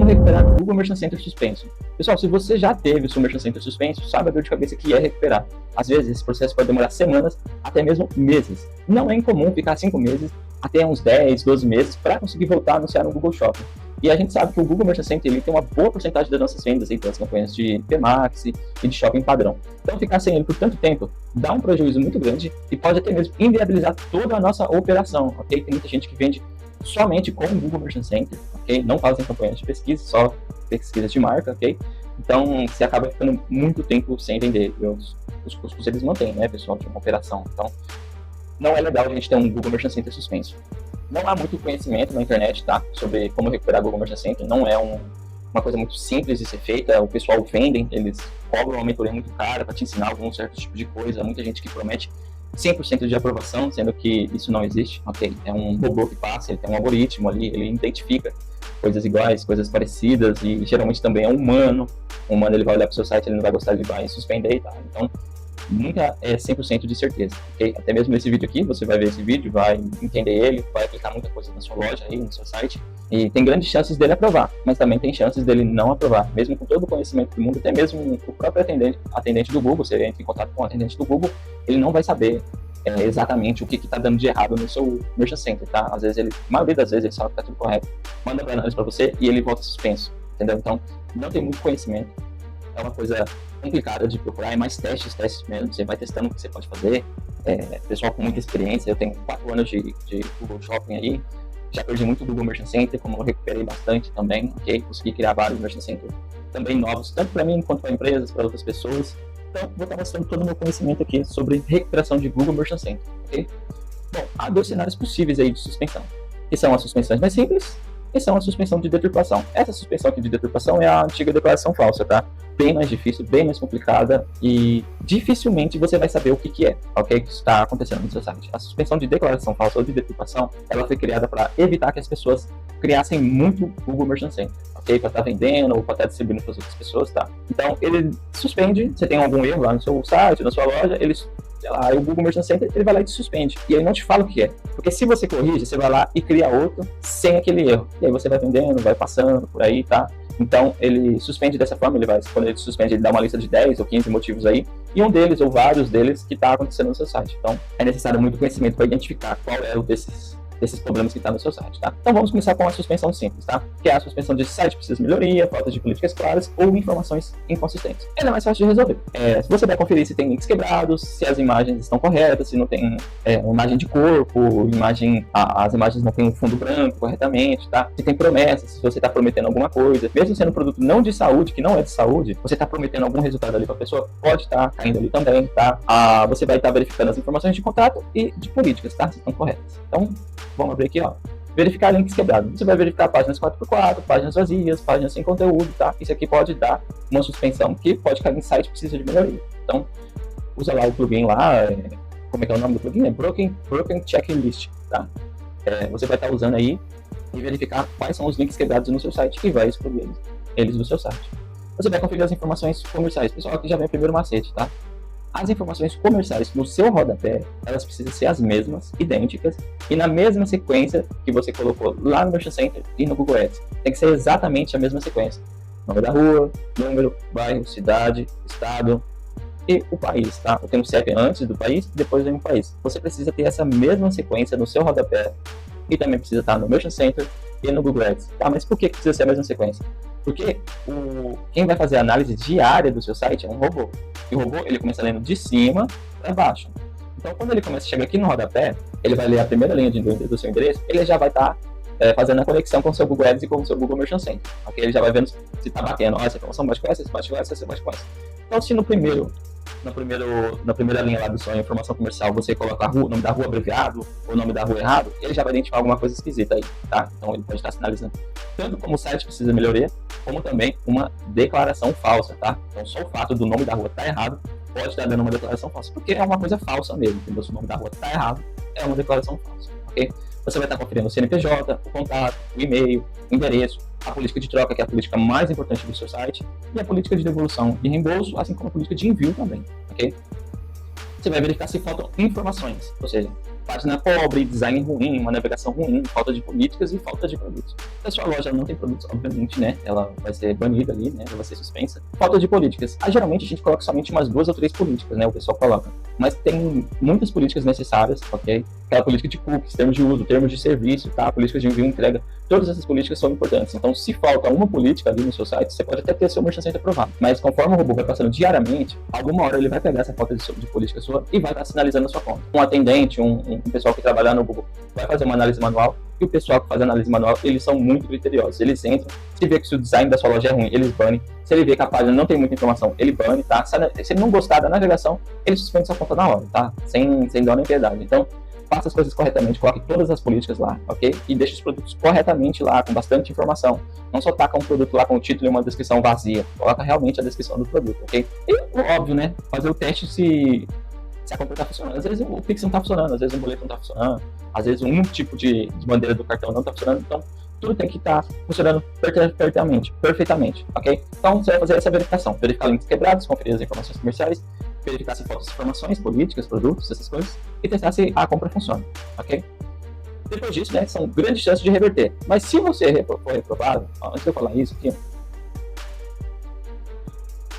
Como recuperar o Google Merchant Center suspenso? Pessoal, se você já teve o seu Merchant Center suspenso, sabe a dor de cabeça que é recuperar. Às vezes, esse processo pode demorar semanas, até mesmo meses. Não é incomum ficar 5 meses, até uns 10, 12 meses, para conseguir voltar a anunciar no Google Shopping. E a gente sabe que o Google Merchant Center ele tem uma boa porcentagem das nossas vendas aí pelas campanhas de PMax e de shopping padrão. Então, ficar sem ele por tanto tempo dá um prejuízo muito grande e pode até mesmo inviabilizar toda a nossa operação, ok? Tem muita gente que vende somente com o Google Merchant Center, ok? Não fazem campanhas de pesquisa, só pesquisas de marca, ok? Então, você acaba ficando muito tempo sem vender. Os custos eles mantêm, né, pessoal, de uma operação. Então, não é legal a gente ter um Google Merchant Center suspenso. Não há muito conhecimento na internet, tá? Sobre como recuperar o Google Merchant Center. Não é uma coisa muito simples de ser feita. O pessoal vende, eles cobram uma mentoria muito cara para te ensinar algum certo tipo de coisa. Muita gente que promete 100% de aprovação, sendo que isso não existe, ok? É um robô que passa, ele tem um algoritmo ali, ele identifica coisas iguais, coisas parecidas, e geralmente também é um humano. O humano ele vai olhar para o seu site, ele não vai gostar, ele vai suspender e tal. Então, nunca é 100% de certeza, ok? Até mesmo nesse vídeo aqui, você vai ver esse vídeo, vai entender ele, vai aplicar muita coisa na sua loja aí, no seu site, e tem grandes chances dele aprovar, mas também tem chances dele não aprovar, mesmo com todo o conhecimento do mundo, até mesmo o próprio atendente do Google, você entra em contato com o atendente do Google, ele não vai saber exatamente o que está dando de errado no seu Merchant Center, tá? Às vezes a maioria das vezes ele sabe que está tudo correto, manda para análise para você e ele volta suspenso, entendeu? Então, não tem muito conhecimento, é uma coisa complicada de procurar, é mais testes mesmo, você vai testando o que você pode fazer, pessoal com muita experiência, eu tenho 4 anos de Google Shopping aí, já perdi muito Google Merchant Center, como eu recuperei bastante também, ok? Consegui criar vários Merchant Center também novos, tanto para mim quanto para empresas, para outras pessoas. Então, vou estar mostrando todo o meu conhecimento aqui sobre recuperação de Google Merchant Center, ok? Bom, há 2 cenários possíveis aí de suspensão, que são as suspensões mais simples e são a suspensão de deturpação. Essa suspensão aqui de deturpação é a antiga declaração falsa, tá? Bem mais difícil, bem mais complicada e dificilmente você vai saber o que é, ok? Que está acontecendo no seu site. A suspensão de declaração falsa ou de deturpação, ela foi criada para evitar que as pessoas criassem muito Google Merchant Center, ok? Para estar vendendo ou para estar distribuindo para as outras pessoas, tá? Então, ele suspende, você tem algum erro lá no seu site, na sua loja, ele, sei lá, o Google Merchant Center, ele vai lá e te suspende. E aí não te fala o que é. Porque se você corrige, você vai lá e cria outro sem aquele erro. E aí você vai vendendo, vai passando por aí, tá? Então, ele suspende dessa forma, quando ele suspende, ele dá uma lista de 10 ou 15 motivos aí, e um deles, ou vários deles, que está acontecendo no seu site. Então, é necessário muito conhecimento para identificar qual é o desses problemas que está no seu site, tá? Então, vamos começar com a suspensão simples, tá? Que é a suspensão de site precisa de melhoria, falta de políticas claras ou informações inconsistentes. Ela é mais fácil de resolver. Se você vai conferir se tem links quebrados, se as imagens estão corretas, se não tem uma imagem de corpo, as imagens não têm um fundo branco corretamente, tá? Se tem promessas, se você está prometendo alguma coisa, mesmo sendo um produto não de saúde, que não é de saúde, você está prometendo algum resultado ali para a pessoa, pode estar caindo ali também, tá? Você vai estar verificando as informações de contrato e de políticas, tá? Se estão corretas. Então, vamos abrir aqui, ó. Verificar links quebrados. Você vai verificar páginas 4x4, páginas vazias, páginas sem conteúdo, tá? Isso aqui pode dar uma suspensão que pode cair em site que precisa de melhoria. Então, usa lá o plugin lá, como é que é o nome do plugin? É Broken Checklist, tá? Você vai estar usando aí e verificar quais são os links quebrados no seu site e vai excluir eles do seu site. Você vai conferir as informações comerciais. Pessoal, aqui já vem o primeiro macete, tá? As informações comerciais no seu rodapé, elas precisam ser as mesmas, idênticas, e na mesma sequência que você colocou lá no Merchant Center e no Google Ads. Tem que ser exatamente a mesma sequência. Nome da rua, número, bairro, cidade, estado e o país, tá? Eu tenho um CEP antes do país, depois vem o país. Você precisa ter essa mesma sequência no seu rodapé e também precisa estar no Merchant Center e no Google Ads. Tá, mas por que precisa ser a mesma sequência? Porque quem vai fazer a análise diária do seu site é um robô. E o robô, ele começa lendo de cima para baixo. Então, quando ele chega aqui no rodapé, ele vai ler a primeira linha do seu endereço, ele já vai estar fazendo a conexão com o seu Google Ads e com o seu Google Merchant Center. Okay? Ele já vai vendo se está batendo. Essa informação bate com essa, bate com essa, bate com essa. Então, se na primeira linha lá da sua informação comercial você coloca o nome da rua abreviado ou o nome da rua errado, ele já vai identificar alguma coisa esquisita aí, tá? Então ele pode estar sinalizando tanto como o site precisa de melhoria, como também uma declaração falsa, tá? Então só o fato do nome da rua estar errado pode estar dando uma declaração falsa, porque é uma coisa falsa mesmo, entendeu? Se o nome da rua está errado, é uma declaração falsa, ok? Você vai estar conferindo o CNPJ, o contato, o e-mail, o endereço, a política de troca, que é a política mais importante do seu site, e a política de devolução e reembolso, assim como a política de envio também, ok? Você vai verificar se faltam informações, ou seja, página pobre, design ruim, uma navegação ruim, falta de políticas e falta de produtos. Se a sua loja não tem produtos, obviamente, né, ela vai ser banida ali, né, ela vai ser suspensa. Falta de políticas. Geralmente a gente coloca somente umas 2 ou 3 políticas, né, o pessoal coloca. Mas tem muitas políticas necessárias, ok? Aquela política de cookies, termos de uso, termos de serviço, tá? Políticas de envio e entrega. Todas essas políticas são importantes. Então, se falta uma política ali no seu site, você pode até ter seu Merchant Center aprovado. Mas conforme o robô vai passando diariamente, alguma hora ele vai pegar essa falta de política sua e vai estar sinalizando a sua conta. Um atendente, um pessoal que trabalhar no Google vai fazer uma análise manual, e o pessoal que faz análise manual, eles são muito criteriosos. Eles entram, se vê que o design da sua loja é ruim, eles banem. Se ele vê que a página não tem muita informação, ele bane, tá? Se ele não gostar da navegação, ele suspende sua conta na hora, tá? Sem dó nem piedade. Então, faça as coisas corretamente, coloque todas as políticas lá, ok? E deixe os produtos corretamente lá, com bastante informação. Não só taca um produto lá com o título e uma descrição vazia. Coloca realmente a descrição do produto, ok? E, óbvio, né? Fazer o teste se a compra está funcionando. Às vezes o Pix não está funcionando, às vezes o boleto não está funcionando, às vezes um tipo de bandeira do cartão não está funcionando. Então, tudo tem que estar funcionando perfeitamente, ok? Então, você vai fazer essa verificação. Verificar links quebrados, conferir as informações comerciais, verificar se faltam informações, políticas, produtos, essas coisas, e testar se a compra funciona, ok? Depois disso, né, são grandes chances de reverter. Mas se você for reprovado, antes de eu falar isso aqui,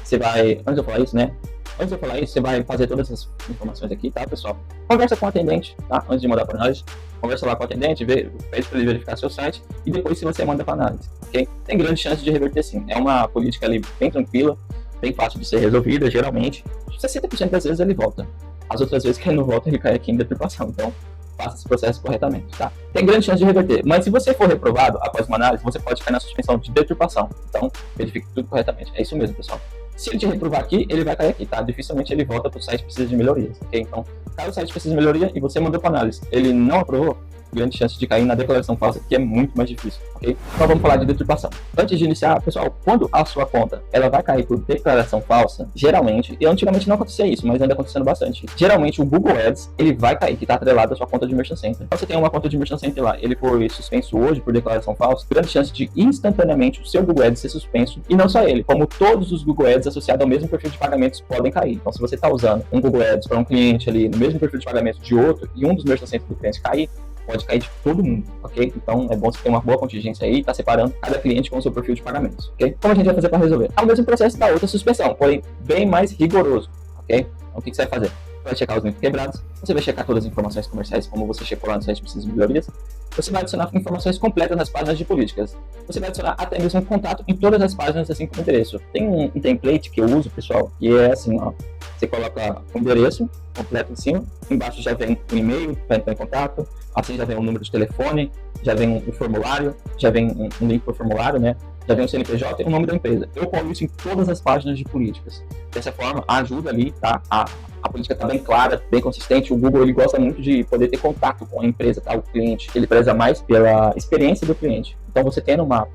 antes de eu falar isso, né, antes de eu falar isso, você vai fazer todas essas informações aqui, tá, pessoal? Conversa com o atendente, tá? Antes de mandar para análise, conversa lá com o atendente, pede para ele verificar seu site e depois se você manda para análise, ok? Tem grande chance de reverter sim. É uma política ali bem tranquila, bem fácil de ser resolvida, geralmente. 60% das vezes ele volta. As outras vezes que ele não volta, ele cai aqui em deturpação. Então, faça esse processo corretamente, tá? Tem grande chance de reverter, mas se você for reprovado após uma análise, você pode cair na suspensão de deturpação. Então, verifique tudo corretamente. É isso mesmo, pessoal. Se ele te reprovar aqui, ele vai cair aqui, tá? Dificilmente ele volta para o site que precisa de melhorias, ok? Então, caso o site precisa de melhoria e você mandou para análise, ele não aprovou, grande chance de cair na declaração falsa, que é muito mais difícil, ok? Então vamos falar de deturpação. Antes de iniciar, pessoal, quando a sua conta ela vai cair por declaração falsa, geralmente, e antigamente não acontecia isso, mas ainda acontecendo bastante, geralmente o Google Ads, ele vai cair, que está atrelado à sua conta de Merchant Center. Então você tem uma conta de Merchant Center lá, ele foi suspenso hoje por declaração falsa, grande chance de instantaneamente o seu Google Ads ser suspenso, e não só ele, como todos os Google Ads associados ao mesmo perfil de pagamentos podem cair. Então se você está usando um Google Ads para um cliente ali no mesmo perfil de pagamento de outro, e um dos Merchant Centers do cliente cair, pode cair de todo mundo, ok? Então é bom você ter uma boa contingência aí e tá separando cada cliente com o seu perfil de pagamentos, ok? Como a gente vai fazer para resolver? É o mesmo processo da outra suspensão, porém bem mais rigoroso, ok? Então o que você vai fazer? Você vai checar os links quebrados, você vai checar todas as informações comerciais, como você checou lá no site Precisa de Melhorias, você vai adicionar informações completas nas páginas de políticas, você vai adicionar até mesmo um contato em todas as páginas, assim como endereço. Tem um template que eu uso, pessoal, que é assim, ó, você coloca o endereço completo em cima, embaixo já vem o e-mail para entrar em contato, assim já vem um número de telefone, já vem um formulário, já vem um link para o formulário, né? Já vem o CNPJ e o nome da empresa. Eu coloco isso em todas as páginas de políticas. Dessa forma, ajuda ali, tá? A política está bem clara, bem consistente. O Google ele gosta muito de poder ter contato com a empresa, tá? O cliente. Ele preza mais pela experiência do cliente. Então, você tendo uma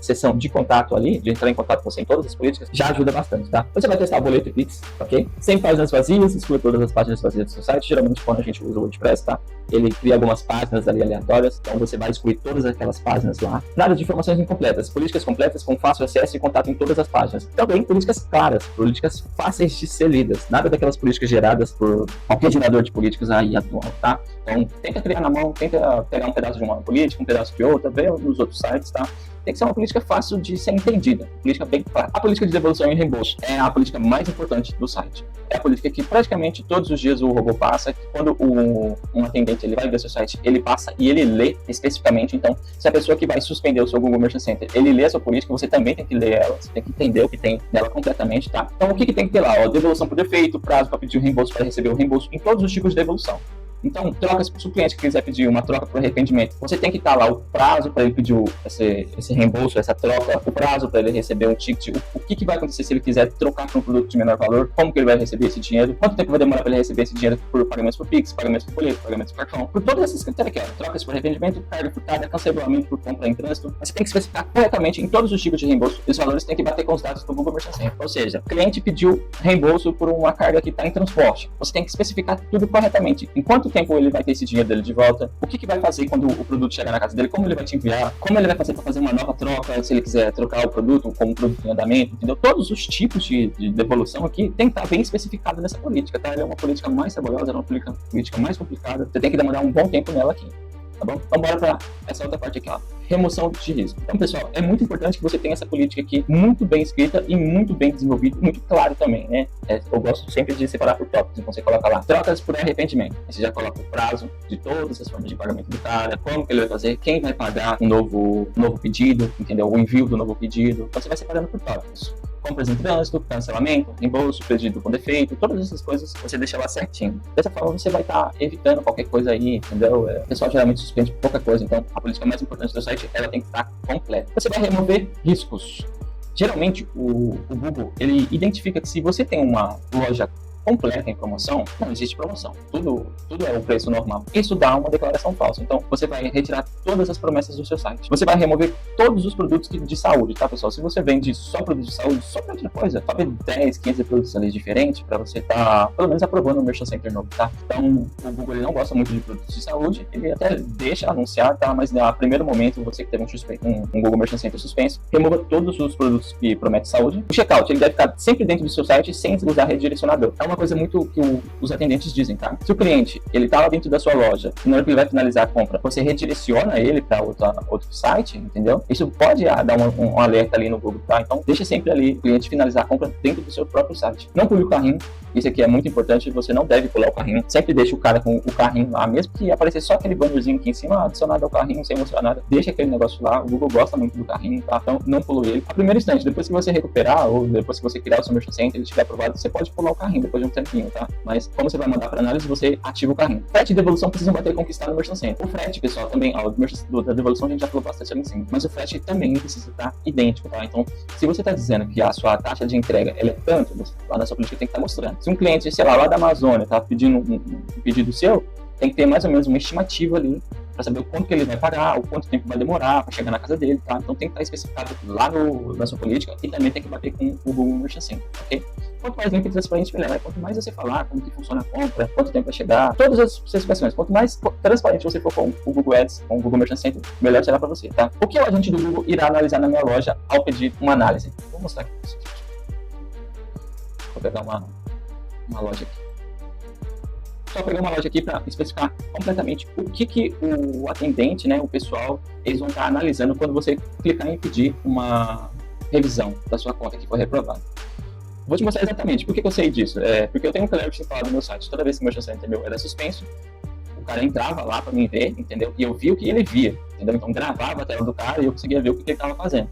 seção de contato ali, de entrar em contato com você em todas as políticas, já ajuda bastante, tá? Você vai testar o boleto e Pix, ok? Sem páginas vazias, exclui todas as páginas vazias do seu site. Geralmente, quando a gente usa o WordPress, tá? Ele cria algumas páginas ali aleatórias, então você vai excluir todas aquelas páginas lá. Nada de informações incompletas. Políticas completas com fácil acesso e contato em todas as páginas. Também políticas claras, políticas fáceis de ser lidas. Nada daquelas políticas geradas por qualquer gerador de políticas aí atual, tá? Então, tenta criar na mão, tenta pegar um pedaço de uma política, um pedaço de outra, ver nos outros sites, tá? Tem que ser uma política fácil de ser entendida, política bem clara. A política de devolução e reembolso é a política mais importante do site. É a política que praticamente todos os dias o robô passa, que quando um atendente ele vai ver seu site, ele passa e ele lê especificamente. Então, se a pessoa que vai suspender o seu Google Merchant Center, ele lê a sua política, você também tem que ler ela, você tem que entender o que tem nela completamente, tá? Então, o que tem que ter lá? Ó, devolução por defeito, prazo para pedir o reembolso, para receber o reembolso, em todos os tipos de devolução. Então, trocas, se o cliente quiser pedir uma troca por arrependimento, você tem que estar lá o prazo para ele pedir esse reembolso, essa troca, o prazo para ele receber um ticket, o que vai acontecer se ele quiser trocar por um produto de menor valor, como que ele vai receber esse dinheiro, quanto tempo vai demorar para ele receber esse dinheiro por pagamentos por Pix, pagamentos por boleto, pagamentos por cartão, por todos esses critérios aqui, ó, trocas por arrependimento, carga furtada, cancelamento por compra em trânsito, você tem que especificar corretamente em todos os tipos de reembolso, os valores têm que bater com os dados do Google Merchant Center. Ou seja, o cliente pediu reembolso por uma carga que está em transporte, você tem que especificar tudo corretamente, em quantos quanto tempo ele vai ter esse dinheiro dele de volta, o que vai fazer quando o produto chegar na casa dele, como ele vai te enviar, como ele vai fazer para fazer uma nova troca, se ele quiser trocar o produto como um produto em andamento, entendeu? Todos os tipos de devolução aqui tem que estar bem especificado nessa política, tá? Ela é uma política mais trabalhosa, é uma política mais complicada, você tem que demorar um bom tempo nela aqui. Tá bom? Então bora para essa outra parte aqui, ó. Remoção de risco. Então, pessoal, é muito importante que você tenha essa política aqui muito bem escrita e muito bem desenvolvida, muito claro também, né? Eu gosto sempre de separar por tópicos, então você coloca lá, trocas por arrependimento. Aí você já coloca o prazo de todas as formas de pagamento do cara, como que ele vai fazer, quem vai pagar um novo pedido, entendeu? O envio do novo pedido. Então você vai separando por tópicos. Compras em trânsito, cancelamento, reembolso, pedido com defeito, todas essas coisas você deixa lá certinho. Dessa forma você vai estar evitando qualquer coisa aí, entendeu? O pessoal geralmente suspende pouca coisa, então a política mais importante do site, ela tem que estar completa. Você vai remover riscos. Geralmente o Google, ele identifica que se você tem uma loja completa em promoção, não existe promoção. Tudo é o preço normal. Isso dá uma declaração falsa. Então, você vai retirar todas as promessas do seu site. Você vai remover todos os produtos de saúde, tá, pessoal? Se você vende só produtos de saúde, só para outra coisa, fazer 10, 15 produtos ali diferentes para você estar, pelo menos, aprovando o Merchant Center novo, tá? Então, o Google ele não gosta muito de produtos de saúde, ele até deixa anunciar, tá? Mas, no primeiro momento, você que teve um Google Merchant Center suspenso, remova todos os produtos que prometem saúde. O checkout, ele deve ficar sempre dentro do seu site, sem usar redirecionador. É uma coisa muito que os atendentes dizem, tá? Se o cliente, ele tá lá dentro da sua loja, e na hora que ele vai finalizar a compra, você redireciona ele para outro site, entendeu? Isso pode dar um alerta ali no Google, tá? Então, deixa sempre ali o cliente finalizar a compra dentro do seu próprio site. Não pule o carrinho, isso aqui é muito importante, você não deve pular o carrinho. Sempre deixa o cara com o carrinho lá, mesmo que aparecer só aquele bannerzinho aqui em cima, adicionado ao carrinho, sem mostrar nada. Deixa aquele negócio lá, o Google gosta muito do carrinho, tá? Então, não pula ele. A primeiro instante, depois que você recuperar, ou depois que você criar o seu Merchant Center, ele estiver aprovado, você pode pular o carrinho depois de um tempinho, tá? Mas como você vai mandar para análise, você ativa o carrinho. Frete e devolução precisam bater e conquistar no Merchant Center. O frete, pessoal, também, da devolução a gente já falou bastante ali em cima, mas o frete também precisa estar idêntico, tá? Então, se você está dizendo que a sua taxa de entrega ela é tanto, lá na sua política tem que estar mostrando. Se um cliente, sei lá da Amazônia, tá pedindo um pedido seu, tem que ter mais ou menos uma estimativa ali para saber o quanto que ele vai pagar, o quanto tempo vai demorar para chegar na casa dele, tá? Então tem que estar especificado lá na sua política e também tem que bater com o Google Merchant Center, ok? Quanto mais limpo e transparente, melhor. Quanto mais você falar como que funciona a compra, quanto tempo vai chegar, todas as especificações. Quanto mais transparente você for com o Google Ads, com o Google Merchant Center, melhor será para você, tá? O que o agente do Google irá analisar na minha loja ao pedir uma análise? Vou mostrar aqui. Vou pegar uma loja aqui. Só pegar uma loja aqui para especificar completamente o que o atendente, né, o pessoal, eles vão estar analisando quando você clicar em pedir uma revisão da sua conta que foi reprovada. Vou te mostrar exatamente por que eu sei disso. Porque eu tenho um clearing instalado no meu site. Toda vez que o meu Merchant Center era suspenso, o cara entrava lá para mim ver, entendeu? E eu via o que ele via, entendeu? Então gravava a tela do cara e eu conseguia ver o que ele estava fazendo.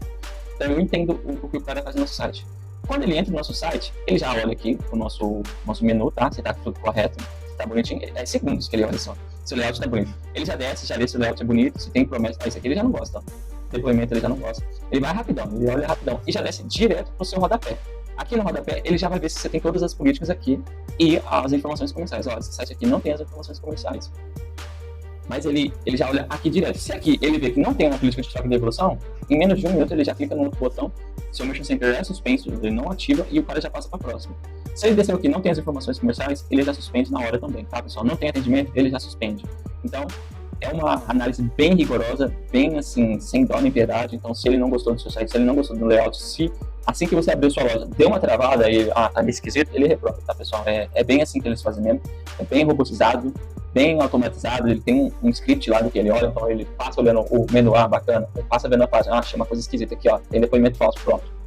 Então eu entendo o que o cara faz no nosso site. Quando ele entra no nosso site, ele já olha aqui o nosso menu, tá? Se tá tudo correto, se tá bonitinho. É segundos que ele olha só. Se o layout tá bonito. Ele já desce, já vê se o layout é bonito, se tem promessa. Esse aqui ele já não gosta. Depoimento ele já não gosta. Ele vai rapidão, ele olha rapidão e já desce direto pro seu rodapé. Aqui no rodapé, ele já vai ver se você tem todas as políticas aqui e as informações comerciais. Ó, esse site aqui não tem as informações comerciais. Mas ele já olha aqui direto. Se aqui ele vê que não tem uma política de troca e devolução, em menos de um minuto ele já clica no outro botão, seu Merchant Center é suspenso, ele não ativa e o cara já passa para a próxima. Se ele desceu aqui e não tem as informações comerciais, ele já suspende na hora também, tá, pessoal? Não tem atendimento, ele já suspende. Então, é uma análise bem rigorosa, bem assim, sem dó nem piedade. Então, se ele não gostou do seu site, se ele não gostou do layout, se assim que você abriu sua loja, deu uma travada e tá meio esquisito, ele reprova, tá, pessoal? É bem assim que eles fazem mesmo, é bem robotizado, bem automatizado, ele tem um script lá do que ele olha, então ele passa olhando o menu, bacana, passa vendo a página, achei uma coisa esquisita aqui, ó, tem depoimento falso, pronto.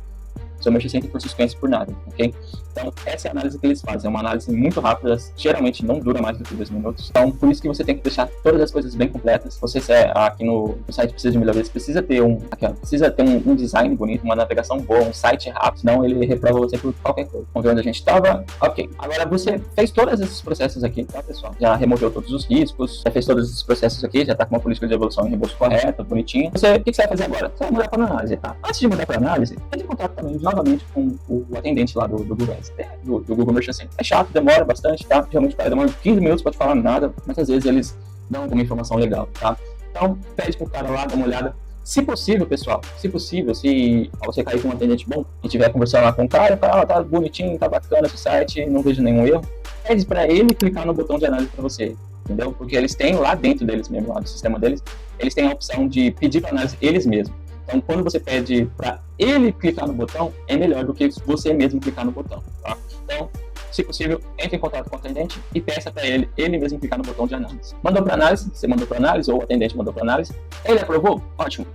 Seu Merchant Center por suspense por nada, ok? Então, essa é a análise que eles fazem, é uma análise muito rápida, geralmente não dura mais do que 2 minutos, então por isso que você tem que deixar todas as coisas bem completas. Você aqui no site precisa de melhorias, precisa ter um design bonito, uma navegação boa, um site rápido, senão ele reprova você por qualquer coisa. Vamos ver onde a gente estava? Ok, agora você fez todos esses processos aqui, tá, pessoal? Já removeu todos os riscos, já fez todos esses processos aqui, já está com uma política de evolução e reembolso correta, bonitinha. O que você vai fazer agora? Você vai mudar para análise, tá? Antes de mudar para análise, entre em contato também novamente com o atendente lá do Google Ads, do Google Merchant Center. É chato, demora bastante, tá? Realmente demora 15 minutos para te falar nada, mas às vezes eles dão alguma informação legal, tá? Então, pede pro cara lá, dá uma olhada. Se possível, pessoal, se você cair com um atendente bom e tiver conversando lá com o cara, fala, tá bonitinho, tá bacana esse site, não vejo nenhum erro, pede para ele clicar no botão de análise para você. entendeu? Porque eles têm lá dentro deles mesmo, lá do sistema deles, eles têm a opção de pedir para análise eles mesmos. Então, quando você pede para ele clicar no botão, é melhor do que você mesmo clicar no botão, tá? Então, se possível, entre em contato com o atendente e peça para ele mesmo clicar no botão de análise. Mandou para análise, você mandou para análise ou o atendente mandou para análise, ele aprovou? Ótimo.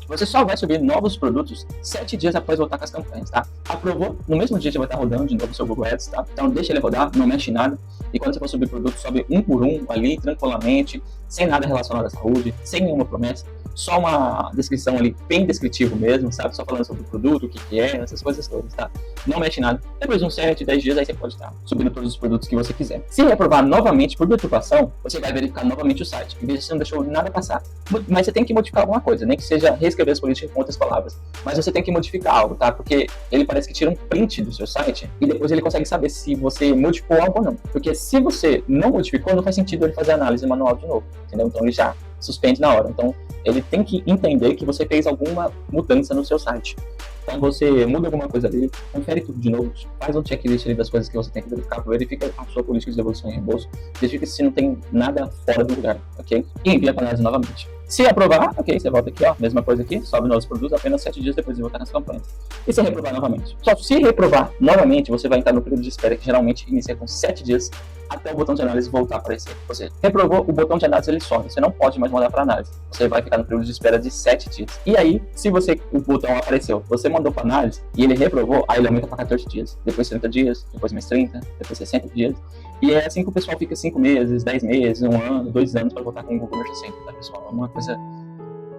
Você só vai subir novos produtos 7 dias após voltar com as campanhas, tá? Aprovou, no mesmo dia já vai estar rodando de novo o seu Google Ads, tá? Então deixa ele rodar, não mexe em nada. E quando você for subir produto, sobe um por um ali, tranquilamente, sem nada relacionado à saúde, sem nenhuma promessa. Só uma descrição ali, bem descritivo mesmo, sabe? Só falando sobre o produto, o que é, essas coisas todas, tá? Não mexe em nada. Depois de uns 7, 10 dias, aí você pode estar subindo todos os produtos que você quiser. Se reprovar novamente por deturpação, você vai verificar novamente o site. E veja se não deixou nada passar. Mas você tem que modificar alguma coisa, nem que seja reescrever as políticas com outras palavras. Mas você tem que modificar algo, tá? Porque ele parece que tira um print do seu site e depois ele consegue saber se você modificou algo ou não. Porque se você não modificou, não faz sentido ele fazer análise manual de novo, entendeu? Então ele já suspende na hora. Então ele tem que entender que você fez alguma mudança no seu site. Então você muda alguma coisa ali, confere tudo de novo, faz um checklist ali das coisas que você tem que verificar, verifica a sua política de devolução e reembolso, verifica se não tem nada fora do lugar, ok? E envia para análise novamente. Se aprovar, ok, você volta aqui, ó, mesma coisa aqui, sobe novos produtos apenas 7 dias depois de voltar nas campanhas. E se reprovar novamente? Só se reprovar novamente, você vai entrar no período de espera, que geralmente inicia com 7 dias até o botão de análise voltar a aparecer. Você reprovou, o botão de análise ele some, você não pode mais mandar para análise. Você vai ficar no período de espera de 7 dias. E aí, se o botão apareceu, você mandou para análise e ele reprovou, aí ele aumenta para 14 dias, depois 30 dias, depois mais 30, depois 60 dias. E é assim que o pessoal fica 5 meses, 10 meses, 1 ano, 2 anos para voltar com o Google Merchant Center, tá, pessoal? É uma coisa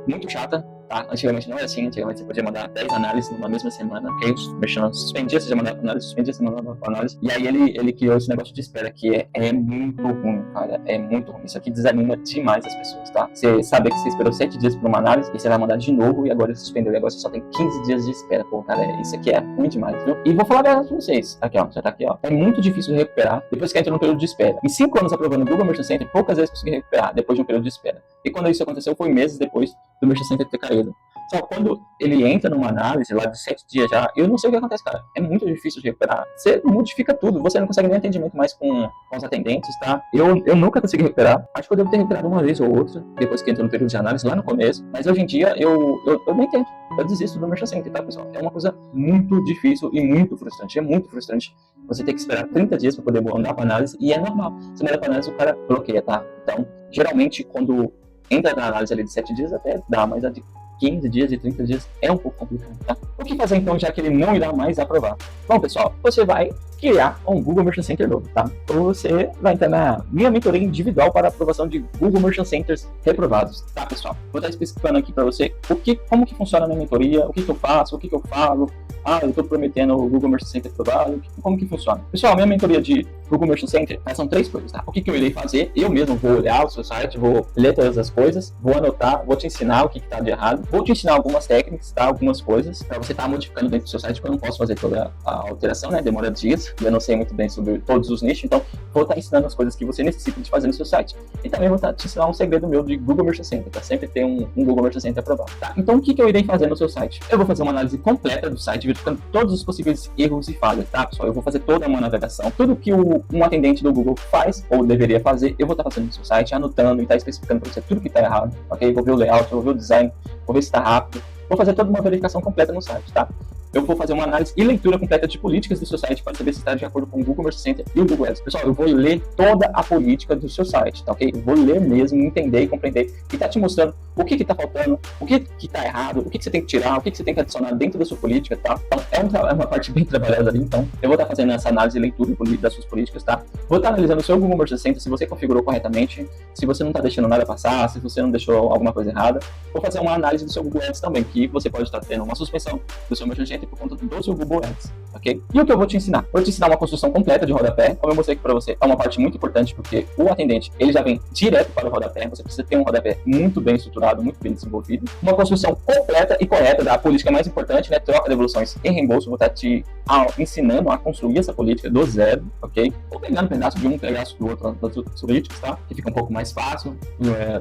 muito chata, tá? Antigamente não era assim, antigamente você podia mandar 10 análises numa mesma semana, ok? O Merchant suspendia, você já mandava análise, suspendia, você mandava análise. E aí ele criou esse negócio de espera que é muito ruim, cara, é muito ruim. Isso aqui desanima demais as pessoas, tá? Você sabe que você esperou 7 dias por uma análise e você vai mandar de novo e agora ele suspendeu, e agora você só tem 15 dias de espera. Pô, cara, isso aqui é ruim demais, viu? E vou falar a verdade pra vocês, aqui ó, já tá aqui ó, é muito difícil de recuperar depois que entra no período de espera. Em 5 anos aprovando o Google Merchant Center, poucas vezes consegui recuperar depois de um período de espera. E quando isso aconteceu foi meses depois do Merchant Center ter caído. Só quando ele entra numa análise lá de 7 dias já, eu não sei o que acontece, cara. É muito difícil de recuperar. Você modifica tudo, você não consegue nem atendimento mais com os atendentes, tá? Eu nunca consegui recuperar. Acho que eu devo ter recuperado uma vez ou outra, depois que entrou no período de análise, lá no começo. Mas hoje em dia, eu nem tento. Eu desisto do Merchant Center, tá, pessoal? É uma coisa muito difícil e muito frustrante. É muito frustrante você ter que esperar 30 dias para poder mandar para análise, e é normal. Você manda para análise, o cara bloqueia, tá? Então, geralmente, quando entra na análise ali de 7 dias, até dá, mas a de 15 dias e 30 dias é um pouco complicado, tá? O que fazer então, já que ele não irá mais aprovar? Bom, pessoal, você vai criar um Google Merchant Center novo, tá? Ou você vai entrar na minha mentoria individual para aprovação de Google Merchant Centers reprovados, tá, pessoal? Vou estar explicando aqui para você como que funciona a minha mentoria, o que eu faço, o que eu falo. Eu estou prometendo o Google Merchant Center aprovado, como que funciona? Pessoal, a minha mentoria de Google Merchant Center são 3 coisas, tá? O que eu irei fazer? Eu mesmo vou olhar o seu site, vou ler todas as coisas, vou anotar, vou te ensinar o que está de errado, vou te ensinar algumas técnicas, tá? Algumas coisas para você estar modificando dentro do seu site, porque eu não posso fazer toda a alteração, né? Demora dias, eu não sei muito bem sobre todos os nichos, então vou estar ensinando as coisas que você necessita de fazer no seu site. E também vou estar te ensinar um segredo meu de Google Merchant Center, tá? Sempre ter um Google Merchant Center aprovado, tá? Então o que eu irei fazer no seu site? Eu vou fazer uma análise completa do site, verificando todos os possíveis erros e falhas, tá, pessoal? Eu vou fazer toda uma navegação, tudo que um atendente do Google faz, ou deveria fazer, eu vou estar fazendo no seu site, anotando e estar especificando para você tudo que está errado, ok? Vou ver o layout, vou ver o design, vou ver se está rápido, vou fazer toda uma verificação completa no site, tá? Eu vou fazer uma análise e leitura completa de políticas do seu site para saber se está de acordo com o Google Merchant Center e o Google Ads. Pessoal, eu vou ler toda a política do seu site, tá ok? Eu vou ler mesmo, entender e compreender e tá te mostrando o que está faltando, o que está errado, o que você tem que tirar, o que você tem que adicionar dentro da sua política, tá? Então, é uma parte bem trabalhada ali, então eu vou estar fazendo essa análise e leitura das suas políticas, tá? Vou estar analisando o seu Google Merchant Center, se você configurou corretamente, se você não está deixando nada passar, se você não deixou alguma coisa errada. Vou fazer uma análise do seu Google Ads também, que você pode estar tendo uma suspensão do seu Merchant Center por conta do seu Google Ads, ok? E o que eu vou te ensinar? Vou te ensinar uma construção completa de rodapé, como eu mostrei aqui para você, é uma parte muito importante, porque o atendente, ele já vem direto para o rodapé, você precisa ter um rodapé muito bem estruturado, muito bem desenvolvido, uma construção completa e correta da política mais importante, né, troca de devoluções e reembolso. Vou estar te ensinando a construir essa política do zero, ok? Vou pegando um pedaço de um, pedaço do outro das outras políticas, tá? Que fica um pouco mais fácil.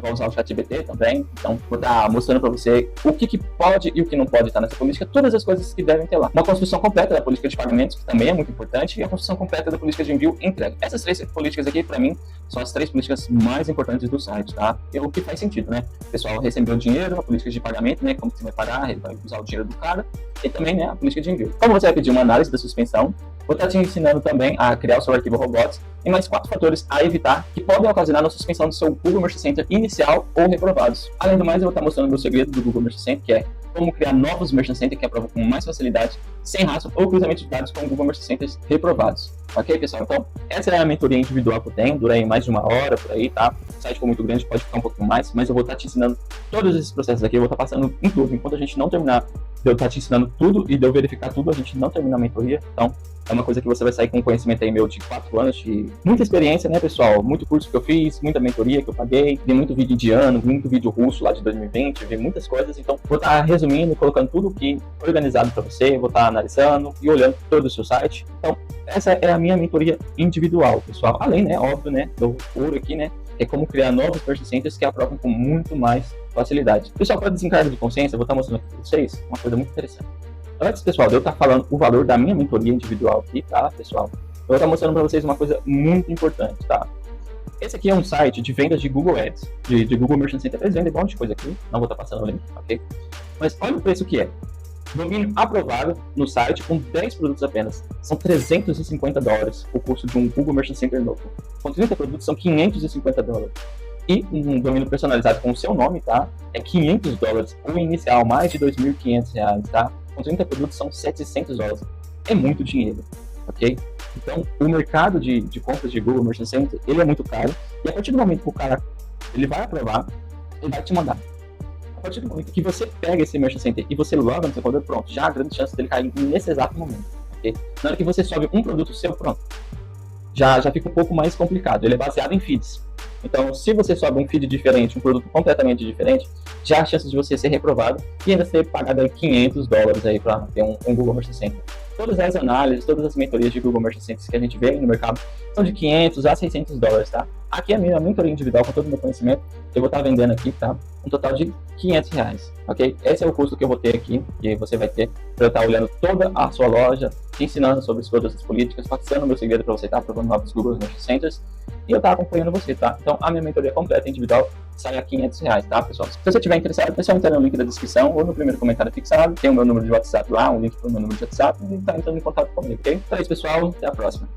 Vou usar o ChatGPT também, então vou estar mostrando para você o que pode e o que não pode estar nessa política, todas as coisas que devem ter lá. Uma construção completa da política política de pagamentos, que também é muito importante, e a construção completa da política de envio e entrega. Essas 3 políticas aqui, para mim, são as 3 políticas mais importantes do site, tá? E o que faz sentido, né? O pessoal recebeu o dinheiro, a política de pagamento, né? Como você vai pagar, ele vai usar o dinheiro do cara, e também, né, a política de envio. Como você vai pedir uma análise da suspensão, vou estar te ensinando também a criar o seu arquivo robots e mais 4 fatores a evitar que podem ocasionar na suspensão do seu Google Merchant Center inicial ou reprovados. Além do mais, eu vou estar mostrando o meu segredo do Google Merchant Center, que é como criar novos Merchant Center que aprovam com mais facilidade, sem rastro ou cruzamento de dados com Google Merchant Centers reprovados. Ok, pessoal? Então, essa é a mentoria individual que eu tenho, dura aí mais de 1 hora por aí, tá? O site ficou muito grande, pode ficar um pouquinho mais, mas eu vou estar te ensinando todos esses processos aqui, eu vou estar passando em tudo. Enquanto a gente não terminar de eu estar te ensinando tudo e de eu verificar tudo, a gente não termina a mentoria. Então, é uma coisa que você vai sair com conhecimento aí meu de 4 anos, de muita experiência, né, pessoal? Muito curso que eu fiz, muita mentoria que eu paguei, vi muito vídeo indiano, muito vídeo russo lá de 2020, vi muitas coisas. Então, vou estar resumindo, colocando tudo aqui organizado para você, vou estar analisando e olhando todo o seu site. Então, essa é a minha mentoria individual, pessoal. Além, né, óbvio, né, do ouro aqui, né, que é como criar novos Merchant Centers que aprovam com muito mais facilidade. Pessoal, para desencargo de consciência, eu vou estar mostrando aqui para vocês uma coisa muito interessante. Antes, pessoal, de eu estar falando o valor da minha mentoria individual aqui, tá, pessoal? Eu vou estar mostrando para vocês uma coisa muito importante, tá? Esse aqui é um site de vendas de Google Ads, de Google Merchant Center. Eles vendem um monte de coisa aqui, não vou estar passando o link, ok? Mas olha o preço que é. Domínio aprovado no site com 10 produtos apenas. São $350 o custo de um Google Merchant Center novo. Com 30 produtos são $550. E um domínio personalizado com o seu nome, tá? É $500. O inicial, mais de R$2.500, tá? Com 30 produtos são $700. É muito dinheiro, ok? Então, o mercado de compras de Google Merchant Center, ele é muito caro. E a partir do momento que o cara ele vai aprovar, ele vai te mandar. A partir do momento que você pega esse Merchant Center e você loga no seu computador, pronto, já há grande chance dele cair nesse exato momento, ok? Na hora que você sobe um produto seu, pronto, já fica um pouco mais complicado. Ele é baseado em feeds. Então, se você sobe um feed diferente, um produto completamente diferente, já há chances de você ser reprovado e ainda ser pagado aí $500 aí para ter um Google Merchant Center. Todas as análises, todas as mentorias de Google Merchant Centers que a gente vê no mercado são de $500 a $600, tá? Aqui é a minha mentoria individual com todo o meu conhecimento, eu vou estar vendendo aqui, tá? Um total de R$500, ok? Esse é o custo que eu vou ter aqui, que você vai ter para eu estar olhando toda a sua loja, te ensinando sobre todas as políticas, passando o meu segredo para você estar aprovando novos Google Merchant Centers e eu estar acompanhando você, tá? Então, a minha mentoria completa individual sai a R$500, tá, pessoal? Se você estiver interessado, é só entrar no link da descrição ou no primeiro comentário fixado, tem o meu número de WhatsApp lá, um link para o meu número de WhatsApp e tá entrando em contato comigo, ok? Então é isso, pessoal, até a próxima.